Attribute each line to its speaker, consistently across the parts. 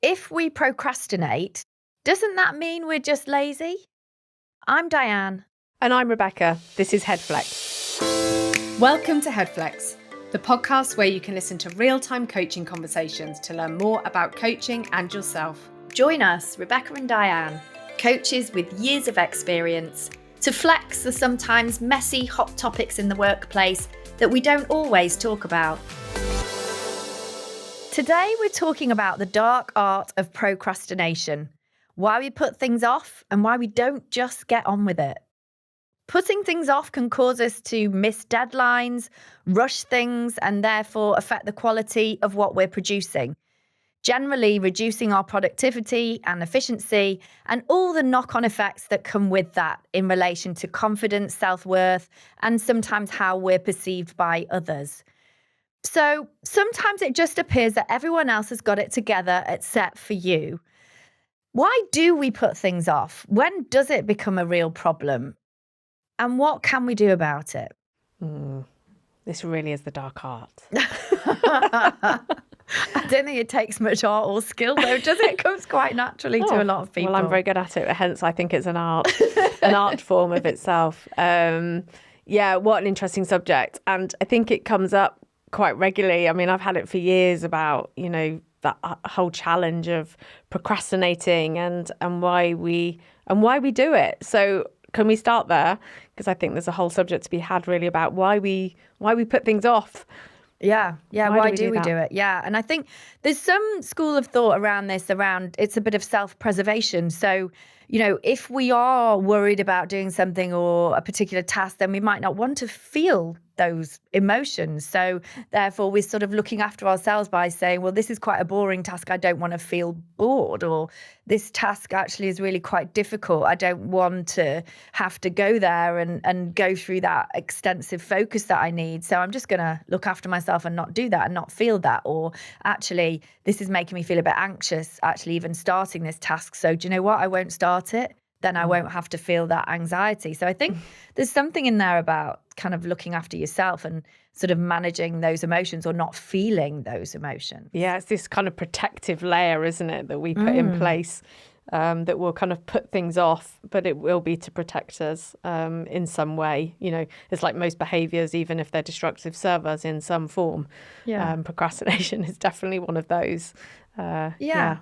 Speaker 1: if we procrastinate, doesn't that mean we're just lazy? I'm Diane.
Speaker 2: And I'm Rebecca. This is Headflex. Welcome to Headflex, the podcast where you can listen to real-time coaching conversations to learn more about coaching and yourself.
Speaker 1: Join us, Rebecca and Diane, coaches with years of experience, to flex the sometimes messy hot topics in the workplace that we don't always talk about. Today we're talking about the dark art of procrastination, why we put things off and why we don't just get on with it. Putting things off can cause us to miss deadlines, rush things, and therefore affect the quality of what we're producing, generally reducing our productivity and efficiency and all the knock-on effects that come with that in relation to confidence, self-worth, and sometimes how we're perceived by others. So sometimes it just appears that everyone else has got it together except for you. Why do we put things off? When does it become a real problem? And what can we do about it?
Speaker 2: This really is the dark art.
Speaker 1: I don't think it takes much art or skill, though, does it? It comes quite naturally to a lot of people.
Speaker 2: Well, I'm very good at it, hence I think it's an art, an art form of itself. Yeah, what an interesting subject. And I think it comes up quite regularly. I mean, I've had it for years about, that whole challenge of procrastinating and why we do it. So can we start there? Because I think there's a whole subject to be had really about why we put things off.
Speaker 1: Yeah. Why do we do it? Yeah. And I think there's some school of thought around this, it's a bit of self-preservation. So, if we are worried about doing something or a particular task, then we might not want to feel those emotions. So therefore, we're sort of looking after ourselves by saying, well, this is quite a boring task. I don't want to feel bored. Or this task actually is really quite difficult. I don't want to have to go there and go through that extensive focus that I need. So I'm just going to look after myself and not do that and not feel that. Or actually, this is making me feel a bit anxious, actually even starting this task. So do you know what? I won't start it. Then I won't have to feel that anxiety. So I think there's something in there about kind of looking after yourself and sort of managing those emotions or not feeling those emotions.
Speaker 2: Yeah, it's this kind of protective layer, isn't it, that we put in place that will kind of put things off, but it will be to protect us in some way. It's like most behaviours, even if they're destructive, serve us in some form. Yeah. Procrastination is definitely one of those, where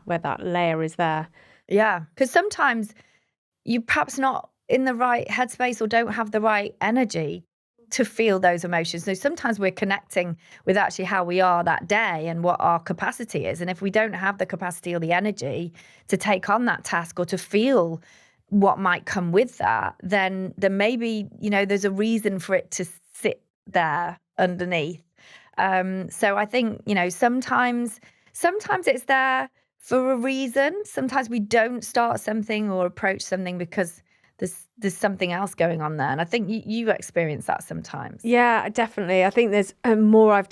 Speaker 2: that layer is there.
Speaker 1: Yeah, because sometimes you're perhaps not in the right headspace or don't have the right energy to feel those emotions. So sometimes we're connecting with actually how we are that day and what our capacity is. And if we don't have the capacity or the energy to take on that task or to feel what might come with that, then maybe, there's a reason for it to sit there underneath. So I think, sometimes it's there for a reason. Sometimes we don't start something or approach something because there's something else going on there. And I think you experience that sometimes.
Speaker 2: Yeah, definitely. I think there's more I've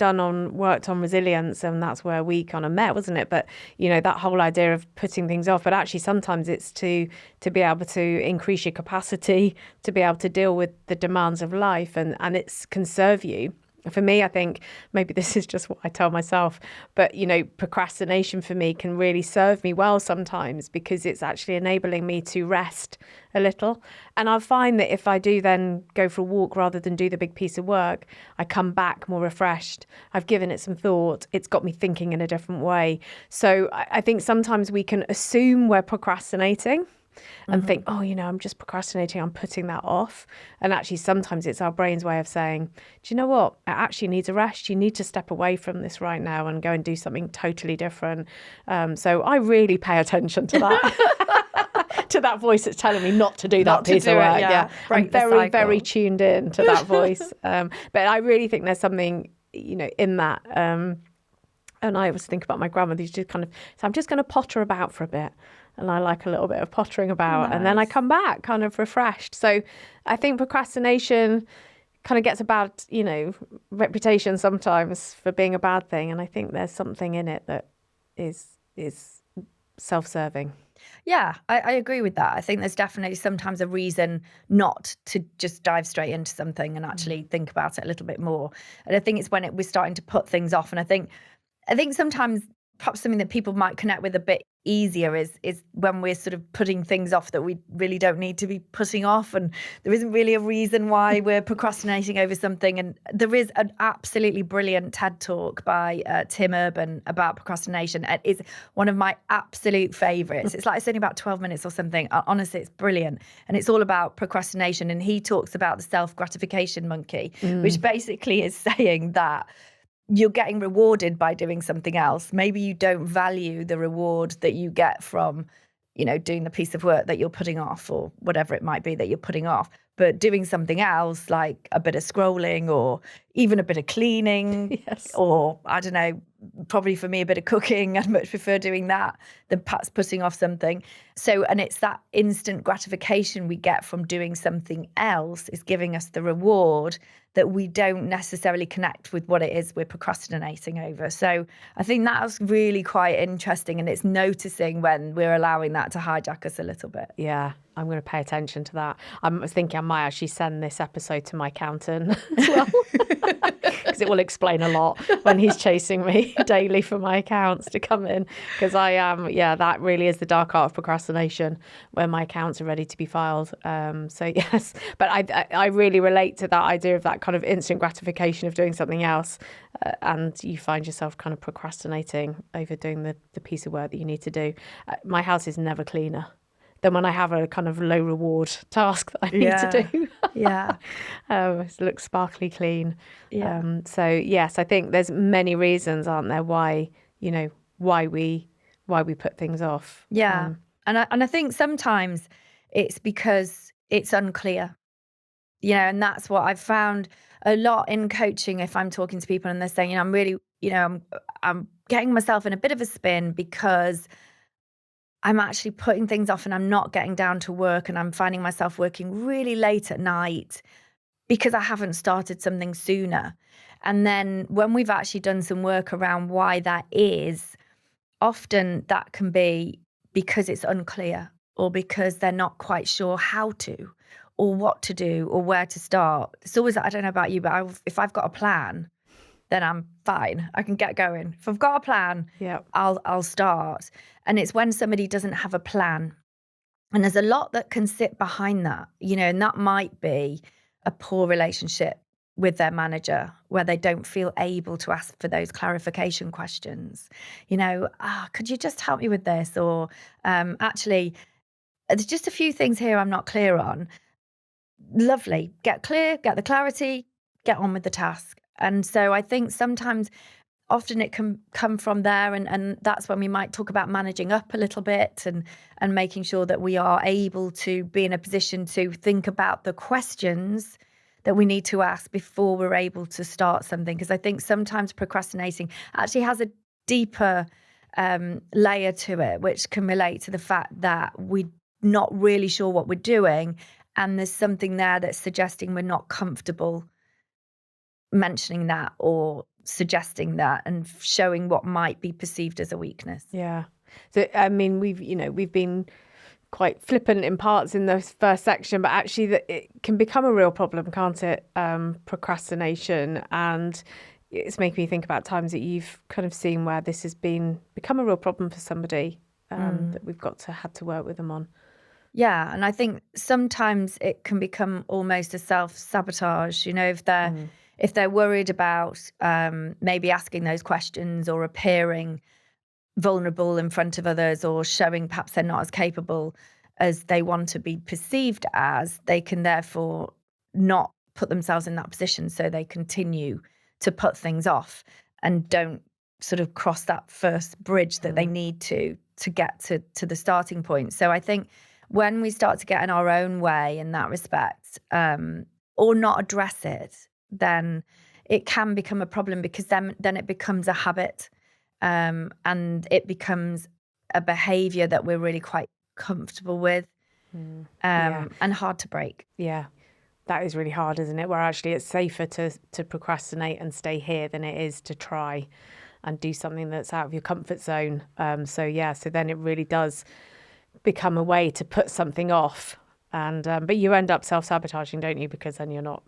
Speaker 2: worked on resilience, and that's where we kind of met, wasn't it? But, that whole idea of putting things off, but actually sometimes it's to be able to increase your capacity, to be able to deal with the demands of life, and it can serve you. For me, I think maybe this is just what I tell myself, but, procrastination for me can really serve me well sometimes because it's actually enabling me to rest a little. And I find that if I do then go for a walk rather than do the big piece of work, I come back more refreshed. I've given it some thought. It's got me thinking in a different way. So I think sometimes we can assume we're procrastinating and think, I'm just procrastinating, I'm putting that off. And actually, sometimes it's our brain's way of saying, do you know what? It actually needs a rest. You need to step away from this right now and go and do something totally different. So I really pay attention to that. To that voice that's telling me not to do that piece of work. Yeah. I'm very, very tuned in to that voice. But I really think there's something, in that. And I always think about my grandmother who's just kind of, so I'm just going to potter about for a bit. And I like a little bit of pottering about. Nice. And then I come back kind of refreshed. So I think procrastination kind of gets a bad, reputation sometimes for being a bad thing. And I think there's something in it that is self-serving.
Speaker 1: Yeah, I agree with that. I think there's definitely sometimes a reason not to just dive straight into something and actually think about it a little bit more. And I think it's when we're starting to put things off. And I think sometimes perhaps something that people might connect with a bit easier is when we're sort of putting things off that we really don't need to be putting off, and there isn't really a reason why we're procrastinating over something. And there is an absolutely brilliant TED talk by Tim Urban about procrastination. It is one of my absolute favourites. It's like, it's only about 12 minutes or something. Honestly, it's brilliant. And it's all about procrastination. And he talks about the self-gratification monkey, which basically is saying that you're getting rewarded by doing something else. Maybe you don't value the reward that you get from, doing the piece of work that you're putting off, or whatever it might be that you're putting off. But doing something else, like a bit of scrolling or even a bit of cleaning,
Speaker 2: yes,
Speaker 1: or I don't know, probably for me, a bit of cooking. I'd much prefer doing that than perhaps putting off something. So, and it's that instant gratification we get from doing something else is giving us the reward that we don't necessarily connect with what it is we're procrastinating over. So I think that's really quite interesting, and it's noticing when we're allowing that to hijack us a little bit.
Speaker 2: Yeah, I'm going to pay attention to that. I was thinking I might actually send this episode to my accountant as well, because it will explain a lot when he's chasing me daily for my accounts to come in. Because I am, that really is the dark art of procrastination, where my accounts are ready to be filed. So yes, but I really relate to that idea of that kind of instant gratification of doing something else, and you find yourself kind of procrastinating over doing the piece of work that you need to do. My house is never cleaner than when I have a kind of low reward task that I need to do. It looks sparkly clean. So yes, I think there's many reasons, aren't there, why we put things off.
Speaker 1: And I think sometimes it's because it's unclear. And that's what I've found a lot in coaching. If I'm talking to people and they're saying, I'm really, I'm getting myself in a bit of a spin because I'm actually putting things off and I'm not getting down to work, and I'm finding myself working really late at night because I haven't started something sooner. And then when we've actually done some work around why that is, often that can be because it's unclear, or because they're not quite sure how to, or what to do, or where to start. It's always, I don't know about you, but if I've got a plan, then I'm fine. I can get going. If I've got a plan, I'll start. And it's when somebody doesn't have a plan. And there's a lot that can sit behind that, and that might be a poor relationship with their manager, where they don't feel able to ask for those clarification questions. Could you just help me with this? Or actually, there's just a few things here I'm not clear on. Lovely. Get clear, get the clarity, get on with the task. And so I think often it can come from there, and that's when we might talk about managing up a little bit and making sure that we are able to be in a position to think about the questions that we need to ask before we're able to start something. Because I think sometimes procrastinating actually has a deeper layer to it, which can relate to the fact that we're not really sure what we're doing, and there's something there that's suggesting we're not comfortable mentioning that or suggesting that and showing what might be perceived as a weakness.
Speaker 2: Yeah. So I mean, we've been quite flippant in parts in the first section, but actually it can become a real problem, can't it? Procrastination. And it's making me think about times that you've kind of seen where this has become a real problem for somebody, that we've had to work with them on.
Speaker 1: Yeah, and I think sometimes it can become almost a self-sabotage, if they're worried about maybe asking those questions or appearing vulnerable in front of others, or showing perhaps they're not as capable as they want to be perceived as, they can therefore not put themselves in that position. So they continue to put things off and don't sort of cross that first bridge that they need to get to the starting point. So I think when we start to get in our own way in that respect, or not address it, then it can become a problem, because then it becomes a habit, and it becomes a behaviour that we're really quite comfortable with, and hard to break.
Speaker 2: Yeah, that is really hard, isn't it? Where actually it's safer to procrastinate and stay here than it is to try and do something that's out of your comfort zone. So then it really does become a way to put something off And but you end up self-sabotaging, don't you? Because then you're not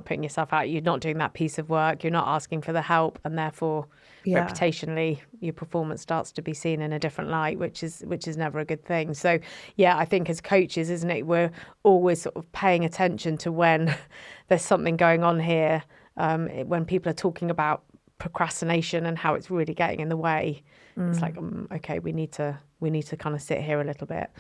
Speaker 2: putting yourself out. You're not doing that piece of work. You're not asking for the help, and therefore, reputationally, your performance starts to be seen in a different light, which is never a good thing. So, yeah, I think as coaches, isn't it, we're always sort of paying attention to when there's something going on here, when people are talking about procrastination and how it's really getting in the way. It's like, okay, we need to kind of sit here a little bit.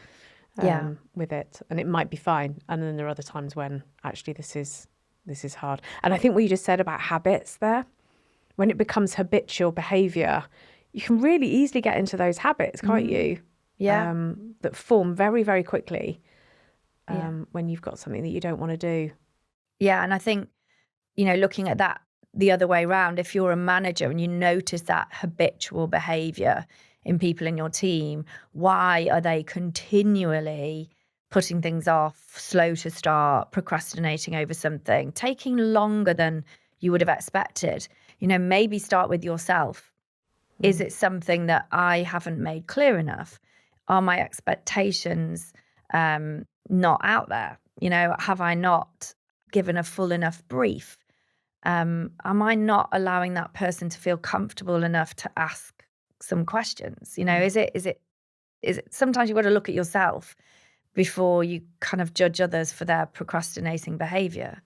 Speaker 2: With it, and it might be fine, and then there are other times when actually this is hard. And I think what you just said about habits there, when it becomes habitual behaviour, you can really easily get into those habits, can't you? That form very, very quickly when you've got something that you don't want to do.
Speaker 1: And I think, looking at that the other way around, if you're a manager and you notice that habitual behaviour in people in your team, why are they continually putting things off, slow to start, procrastinating over something, taking longer than you would have expected? Maybe start with yourself. Is it something that I haven't made clear enough? Are my expectations not out there? Have I not given a full enough brief? Am I not allowing that person to feel comfortable enough to ask some questions? Is it sometimes you've got to look at yourself before you kind of judge others for their procrastinating behaviour.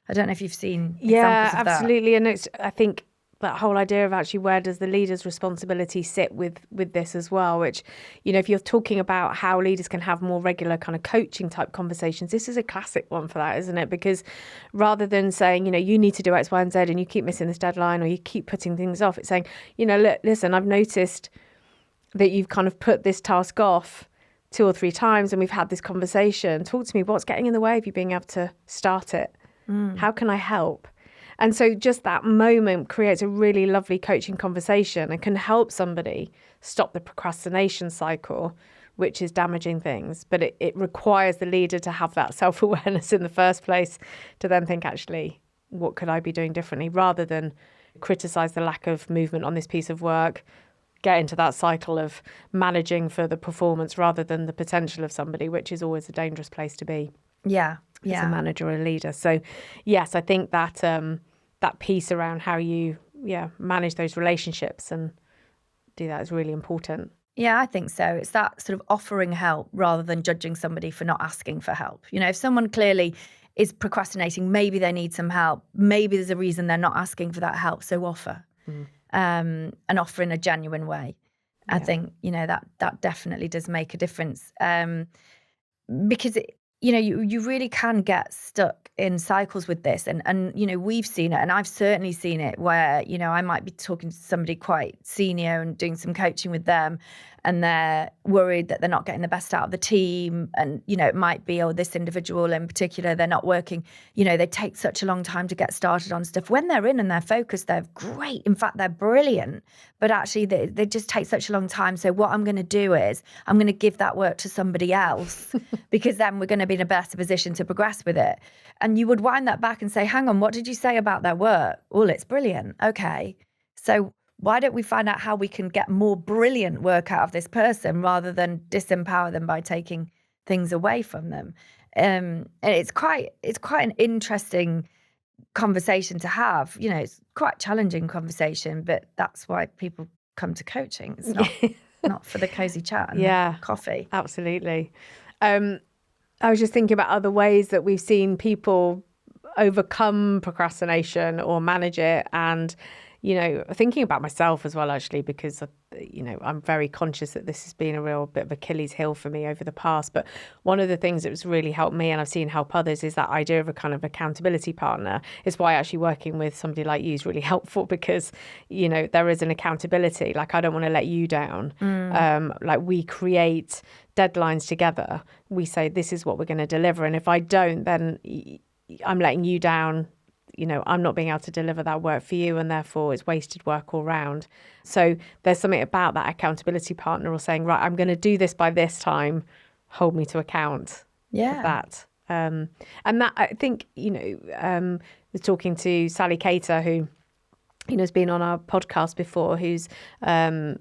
Speaker 1: I don't know if you've seen examples of that.
Speaker 2: Absolutely. And I think that whole idea of actually where does the leader's responsibility sit with this as well, which, if you're talking about how leaders can have more regular kind of coaching type conversations, this is a classic one for that, isn't it? Because rather than saying, you need to do X, Y, and Z and you keep missing this deadline or you keep putting things off, it's saying, look, listen, I've noticed that you've kind of put this task off 2 or 3 times and we've had this conversation. Talk to me, what's getting in the way of you being able to start it? How can I help? And so just that moment creates a really lovely coaching conversation and can help somebody stop the procrastination cycle, which is damaging things. But it requires the leader to have that self-awareness in the first place to then think, actually, what could I be doing differently, rather than criticize the lack of movement on this piece of work, get into that cycle of managing for the performance rather than the potential of somebody, which is always a dangerous place to be. As a manager or a leader. So yes, I think that that piece around how you manage those relationships and do that is really important.
Speaker 1: Yeah, I think so. It's that sort of offering help rather than judging somebody for not asking for help. If someone clearly is procrastinating, maybe they need some help. Maybe there's a reason they're not asking for that help. So offer and offer in a genuine way. I think, that definitely does make a difference because you really can get stuck in cycles with this. And we've seen it, and I've certainly seen it where, I might be talking to somebody quite senior and doing some coaching with them, and they're worried that they're not getting the best out of the team. And, it might be, this individual in particular, they're not working. They take such a long time to get started on stuff. When they're in and they're focused, they're great. In fact, they're brilliant. But actually, they just take such a long time. So what I'm going to do is I'm going to give that work to somebody else because then we're going to be in a better position to progress with it. And you would wind that back and say, hang on, what did you say about their work? Well, it's brilliant. Okay. So why don't we find out how we can get more brilliant work out of this person rather than disempower them by taking things away from them? And it's quite an interesting conversation to have. It's quite a challenging conversation, but that's why people come to coaching. It's not not for the cozy chat and coffee.
Speaker 2: Absolutely. I was just thinking about other ways that we've seen people overcome procrastination or manage it, and thinking about myself as well, actually, because, I'm very conscious that this has been a real bit of Achilles heel for me over the past. But one of the things that has really helped me, and I've seen help others, is that idea of a kind of accountability partner. It's why actually working with somebody like you is really helpful, because, there is an accountability. Like, I don't want to let you down. Like, we create deadlines together. We say, this is what we're going to deliver. And if I don't, then I'm letting you down. I'm not being able to deliver that work for you, and therefore it's wasted work all round. So there's something about that accountability partner, or saying, right, I'm going to do this by this time, hold me to account for that. And that, I think, was talking to Sally Cater, who has been on our podcast before, who's a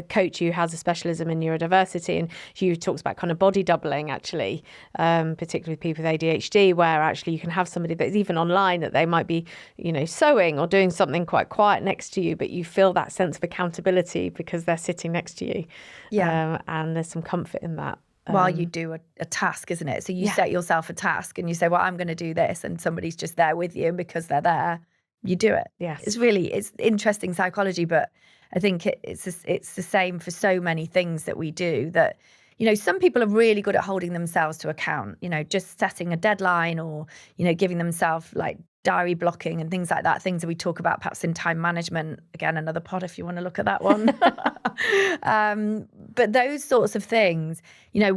Speaker 2: coach who has a specialism in neurodiversity, and she talks about kind of body doubling, actually, particularly with people with ADHD, where actually you can have somebody that's even online that they might be, sewing or doing something quite quiet next to you, but you feel that sense of accountability because they're sitting next to you.
Speaker 1: Yeah.
Speaker 2: And there's some comfort in that.
Speaker 1: While you do a task, isn't it? So you set yourself a task and you say, well, I'm going to do this, and somebody's just there with you, and because they're there, you do it.
Speaker 2: Yes.
Speaker 1: It's interesting psychology, but I think it's the same for so many things that we do, that, some people are really good at holding themselves to account, just setting a deadline, or, giving themselves like diary blocking and things like that, things that we talk about perhaps in time management. Again, another pod if you want to look at that one. But those sorts of things,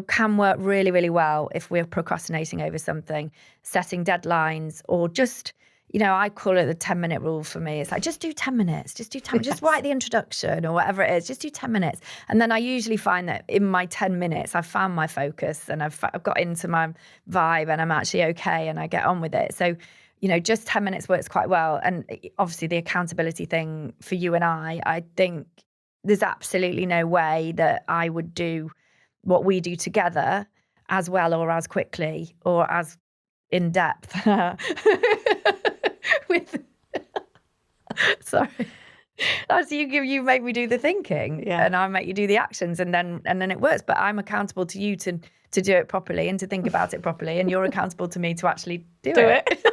Speaker 1: can work really, really well if we're procrastinating over something, setting deadlines, or just, I call it the 10-minute rule for me. It's like, just do 10 minutes, just do 10 minutes, just write the introduction or whatever it is, just do 10 minutes. And then I usually find that in my 10 minutes, I've found my focus and I've got into my vibe and I'm actually okay and I get on with it. So, just 10 minutes works quite well. And obviously the accountability thing for you and I think there's absolutely no way that I would do what we do together as well or as quickly or as in depth with sorry. So you make me do the thinking, and I make you do the actions, and then it works. But I'm accountable to you to do it properly and to think about it properly, and you're accountable to me to actually do it.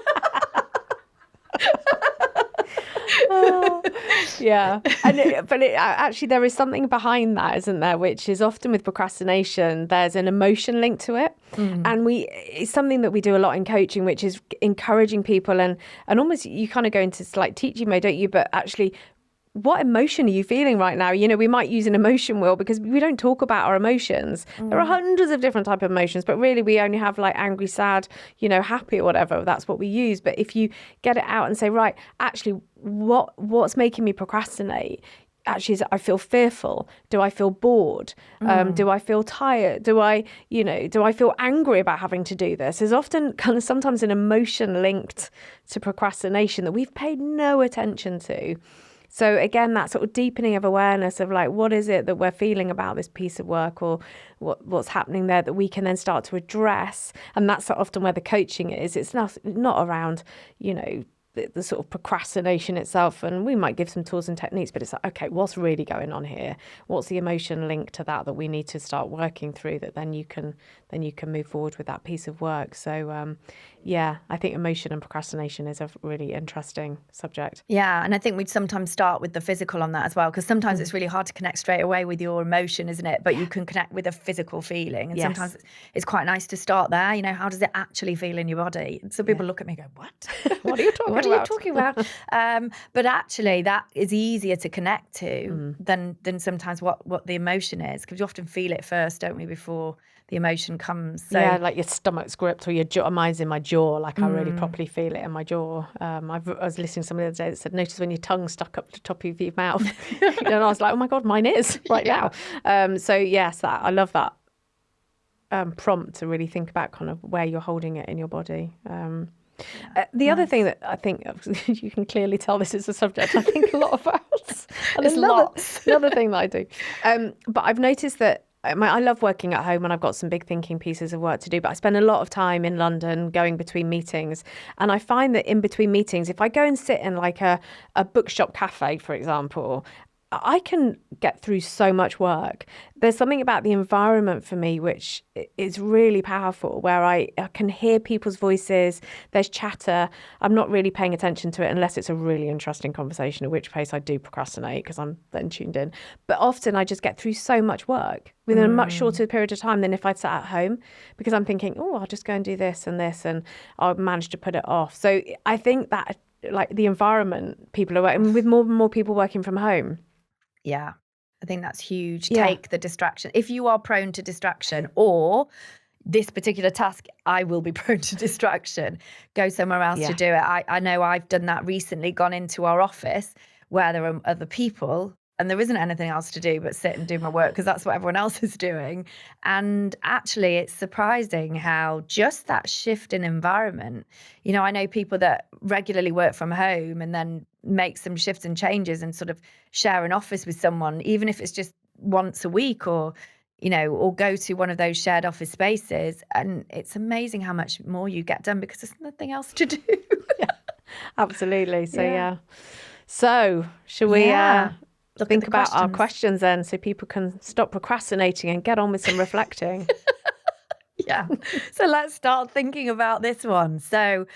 Speaker 2: Yeah. But actually there is something behind that, isn't there, which is often with procrastination, there's an emotion linked to it. And it's something that we do a lot in coaching, which is encouraging people and almost you kind of go into like teaching mode, don't you? But actually, what emotion are you feeling right now? We might use an emotion wheel because we don't talk about our emotions. There are hundreds of different types of emotions, but really we only have like angry, sad, happy or whatever. That's what we use. But if you get it out and say, right, actually, what's making me procrastinate? Actually, I feel fearful. Do I feel bored? Do I feel tired? Do I feel angry about having to do this? There's often kind of sometimes an emotion linked to procrastination that we've paid no attention to. So again, that sort of deepening of awareness of like, what is it that we're feeling about this piece of work or what's happening there that we can then start to address. And that's often where the coaching is. It's not around, the sort of procrastination itself, and we might give some tools and techniques, but it's like, okay, what's really going on here? What's the emotion linked to that we need to start working through, that then you can move forward with that piece of work. So I think emotion and procrastination is a really interesting subject.
Speaker 1: Yeah, and I think we'd sometimes start with the physical on that as well, because sometimes it's really hard to connect straight away with your emotion, isn't it? But you can connect with a physical feeling, and sometimes it's quite nice to start there. How does it actually feel in your body? And so people look at me and go, what?
Speaker 2: What are you talking about?
Speaker 1: What are you talking about? But actually, that is easier to connect to than sometimes what the emotion is, because you often feel it first, don't we, before the emotion comes. So,
Speaker 2: yeah, like your stomach's gripped or your jaw. Mine's in my jaw, like I really properly feel it in my jaw. I was listening to somebody the other day that said, notice when your tongue stuck up the top of your mouth. And I was like, oh my God, mine is right now. So yes, I love that prompt to really think about kind of where you're holding it in your body. The other thing that I think you can clearly tell this is a subject I think a lot about. And another thing that I do. But I've noticed that I love working at home and I've got some big thinking pieces of work to do, but I spend a lot of time in London going between meetings. And I find that in between meetings, if I go and sit in like a bookshop cafe, for example, I can get through so much work. There's something about the environment for me which is really powerful, where I can hear people's voices, there's chatter. I'm not really paying attention to it unless it's a really interesting conversation, in which case I do procrastinate because I'm then tuned in. But often I just get through so much work within a much shorter period of time than if I'd sat at home, because I'm thinking, oh, I'll just go and do this, and I'll manage to put it off. So I think that like the environment people are working with, more and more people working from home.
Speaker 1: Yeah, I think that's huge. Take the distraction. If you are prone to distraction, or this particular task, I will be prone to distraction, go somewhere else to do it. I know I've done that recently, gone into our office where there are other people and there isn't anything else to do but sit and do my work, because that's what everyone else is doing. And actually, it's surprising how just that shift in environment, I know people that regularly work from home and then make some shifts and changes and sort of share an office with someone, even if it's just once a week, or or go to one of those shared office spaces. And it's amazing how much more you get done because there's nothing else to do.
Speaker 2: Yeah, absolutely. So so should we think about our questions then, so people can stop procrastinating and get on with some reflecting?
Speaker 1: Yeah. So let's start thinking about this one. So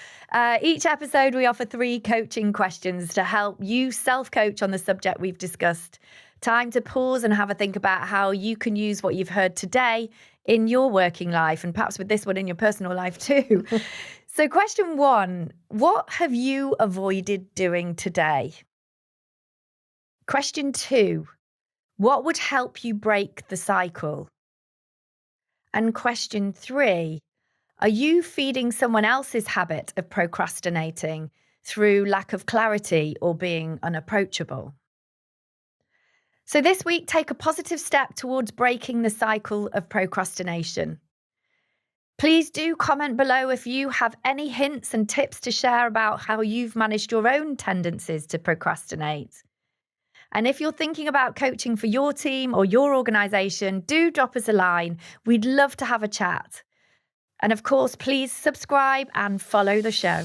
Speaker 1: each episode, we offer 3 coaching questions to help you self-coach on the subject we've discussed. Time to pause and have a think about how you can use what you've heard today in your working life, and perhaps with this one in your personal life too. So question 1, what have you avoided doing today? Question 2, what would help you break the cycle? And question 3, are you feeding someone else's habit of procrastinating through lack of clarity or being unapproachable? So this week, take a positive step towards breaking the cycle of procrastination. Please do comment below if you have any hints and tips to share about how you've managed your own tendencies to procrastinate. And if you're thinking about coaching for your team or your organisation, do drop us a line. We'd love to have a chat. And of course, please subscribe and follow the show.